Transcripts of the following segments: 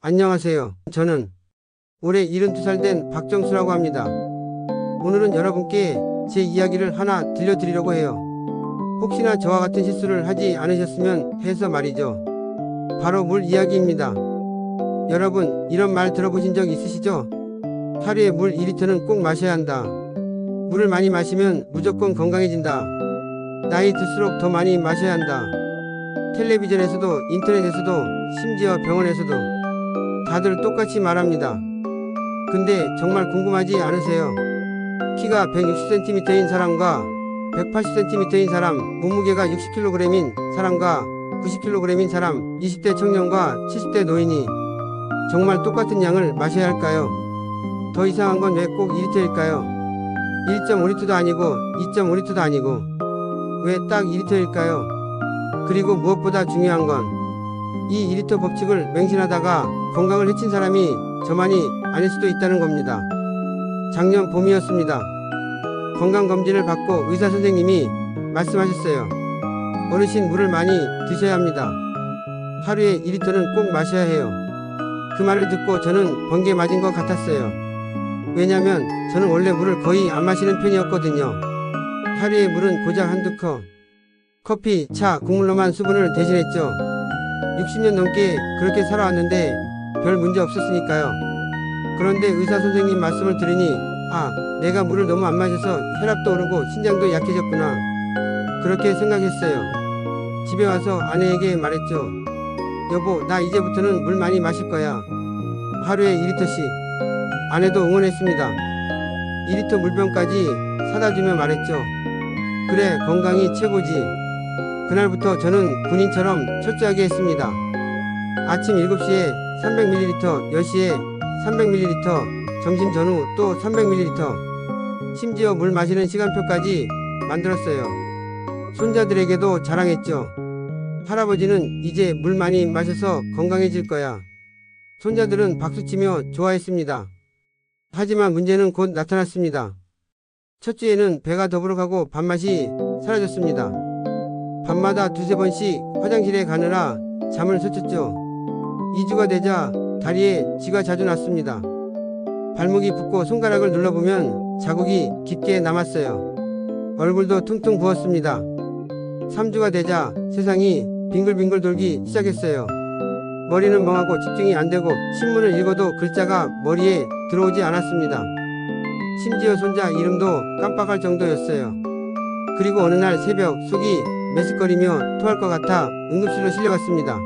안녕하세요. 저는 올해 72살 된 박정수라고 합니다. 오늘은 여러분께 제 이야기를 하나 들려드리려고 해요. 혹시나 저와 같은 실수를 하지 않으셨으면 해서 말이죠. 바로 물 이야기입니다. 여러분, 이런 말 들어보신 적 있으시죠? 하루에 물 2리터는 꼭 마셔야 한다. 물을 많이 마시면 무조건 건강해진다. 나이 들수록 더 많이 마셔야 한다. 텔레비전에서도 인터넷에서도 심지어 병원에서도 다들 똑같이 말합니다. 근데 정말 궁금하지 않으세요? 키가 160cm인 사람과 180cm인 사람, 몸무게가 60kg인 사람과 90kg인 사람, 20대 청년과 70대 노인이 정말 똑같은 양을 마셔야 할까요? 더 이상한 건 왜 꼭 2리터일까요? 1.5리터도 아니고 2.5리터도 아니고 왜 딱 2리터일까요? 그리고 무엇보다 중요한 건 이 2리터 법칙을 맹신하다가 건강을 해친 사람이 저만이 아닐 수도 있다는 겁니다. 작년 봄이었습니다. 건강검진을 받고 의사 선생님이 말씀하셨어요. 어르신, 물을 많이 드셔야 합니다. 하루에 2리터는 꼭 마셔야 해요. 그 말을 듣고 저는 번개 맞은 것 같았어요. 왜냐면 저는 원래 물을 거의 안 마시는 편이었거든요. 하루에 물은 고작 한두 컵. 커피, 차, 국물로만 수분을 대신했죠. 60년 넘게 그렇게 살아왔는데 별 문제 없었으니까요. 그런데 의사 선생님 말씀을 들으니 내가 물을 너무 안 마셔서 혈압도 오르고 신장도 약해졌구나. 그렇게 생각했어요. 집에 와서 아내에게 말했죠. 여보, 나 이제부터는 물 많이 마실 거야. 하루에 2리터씩. 아내도 응원했습니다. 2리터 물병까지 사다 주며 말했죠. 그래, 건강이 최고지. 그날부터 저는 군인처럼 철저하게 했습니다. 아침 7시에 300ml, 10시에 300ml, 점심 전후 또 300ml, 심지어 물 마시는 시간표까지 만들었어요. 손자들에게도 자랑했죠. 할아버지는 이제 물 많이 마셔서 건강해질 거야. 손자들은 박수치며 좋아했습니다. 하지만 문제는 곧 나타났습니다. 첫 주에는 배가 더부룩하고 밥맛이 사라졌습니다. 밤마다 두세 번씩 화장실에 가느라 잠을 설쳤죠. 2주가 되자 다리에 쥐가 자주 났습니다. 발목이 붓고 손가락을 눌러보면 자국이 깊게 남았어요. 얼굴도 퉁퉁 부었습니다. 3주가 되자 세상이 빙글빙글 돌기 시작했어요. 머리는 멍하고 집중이 안 되고 신문을 읽어도 글자가 머리에 들어오지 않았습니다. 심지어 손자 이름도 깜빡할 정도였어요. 그리고 어느 날 새벽 속이 메스꺼리며 토할 것 같아 응급실로 실려갔습니다.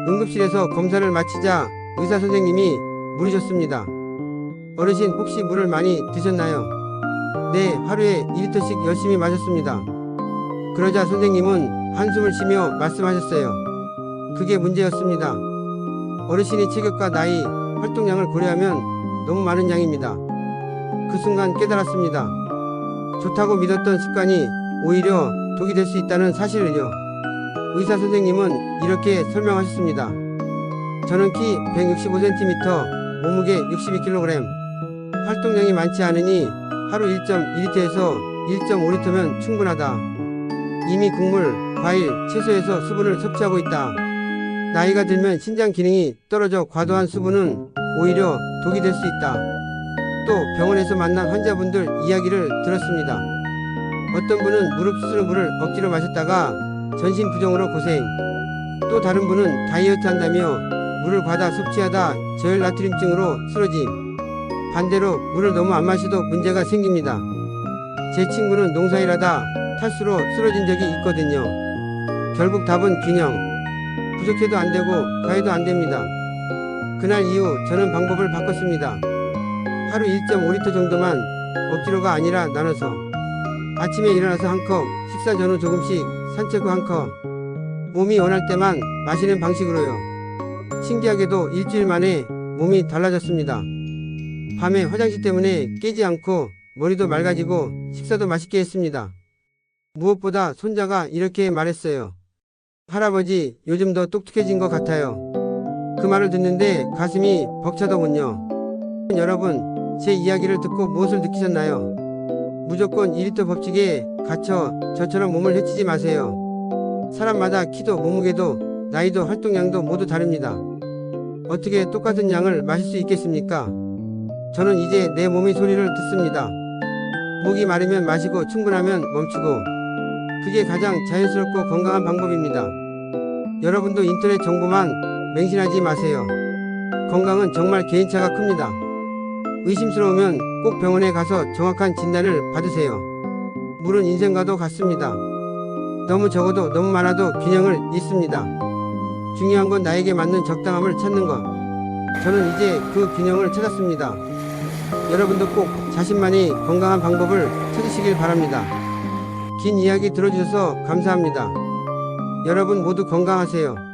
응급실에서 검사를 마치자 의사 선생님이 물으셨습니다. 어르신, 혹시 물을 많이 드셨나요? 네, 하루에 2리터씩 열심히 마셨습니다. 그러자 선생님은 한숨을 쉬며 말씀하셨어요. 그게 문제였습니다. 어르신이 체격과 나이, 활동량을 고려하면 너무 많은 양입니다. 그 순간 깨달았습니다. 좋다고 믿었던 습관이 오히려 독이 될 수 있다는 사실을요. 의사 선생님은 이렇게 설명하셨습니다. 저는 키 165cm, 몸무게 62kg, 활동량이 많지 않으니 하루 1.2리터에서 1.5리터면 충분하다. 이미 국물, 과일, 채소에서 수분을 섭취하고 있다. 나이가 들면 신장 기능이 떨어져 과도한 수분은 오히려 독이 될 수 있다. 또 병원에서 만난 환자분들 이야기를 들었습니다. 어떤 분은 무릎수술 물을 억지로 마셨다가 전신 부종으로 고생, 또 다른 분은 다이어트 한다며 물을 과다 섭취하다 저혈 나트륨증으로 쓰러짐, 반대로 물을 너무 안 마셔도 문제가 생깁니다. 제 친구는 농사일하다 탈수로 쓰러진 적이 있거든요. 결국 답은 균형. 부족해도 안 되고 과해도 안 됩니다. 그날 이후 저는 방법을 바꿨습니다. 하루 1.5리터 정도만 억지로가 아니라 나눠서 아침에 일어나서 한 컵, 식사 전후 조금씩, 산책 후 한 컵, 몸이 원할 때만 마시는 방식으로요. 신기하게도 일주일 만에 몸이 달라졌습니다. 밤에 화장실 때문에 깨지 않고 머리도 맑아지고 식사도 맛있게 했습니다. 무엇보다 손자가 이렇게 말했어요. 할아버지, 요즘 더 똑똑해진 것 같아요. 그 말을 듣는데 가슴이 벅차더군요. 여러분, 제 이야기를 듣고 무엇을 느끼셨나요? 무조건 2리터 법칙에 갇혀 저처럼 몸을 해치지 마세요. 사람마다 키도 몸무게도 나이도 활동량도 모두 다릅니다. 어떻게 똑같은 양을 마실 수 있겠습니까? 저는 이제 내 몸의 소리를 듣습니다. 목이 마르면 마시고 충분하면 멈추고, 그게 가장 자연스럽고 건강한 방법입니다. 여러분도 인터넷 정보만 맹신하지 마세요. 건강은 정말 개인차가 큽니다. 의심스러우면 꼭 병원에 가서 정확한 진단을 받으세요. 물은 인생과도 같습니다. 너무 적어도 너무 많아도 균형을 잃습니다. 중요한 건 나에게 맞는 적당함을 찾는 것. 저는 이제 그 균형을 찾았습니다. 여러분도 꼭 자신만의 건강한 방법을 찾으시길 바랍니다. 긴 이야기 들어주셔서 감사합니다. 여러분 모두 건강하세요.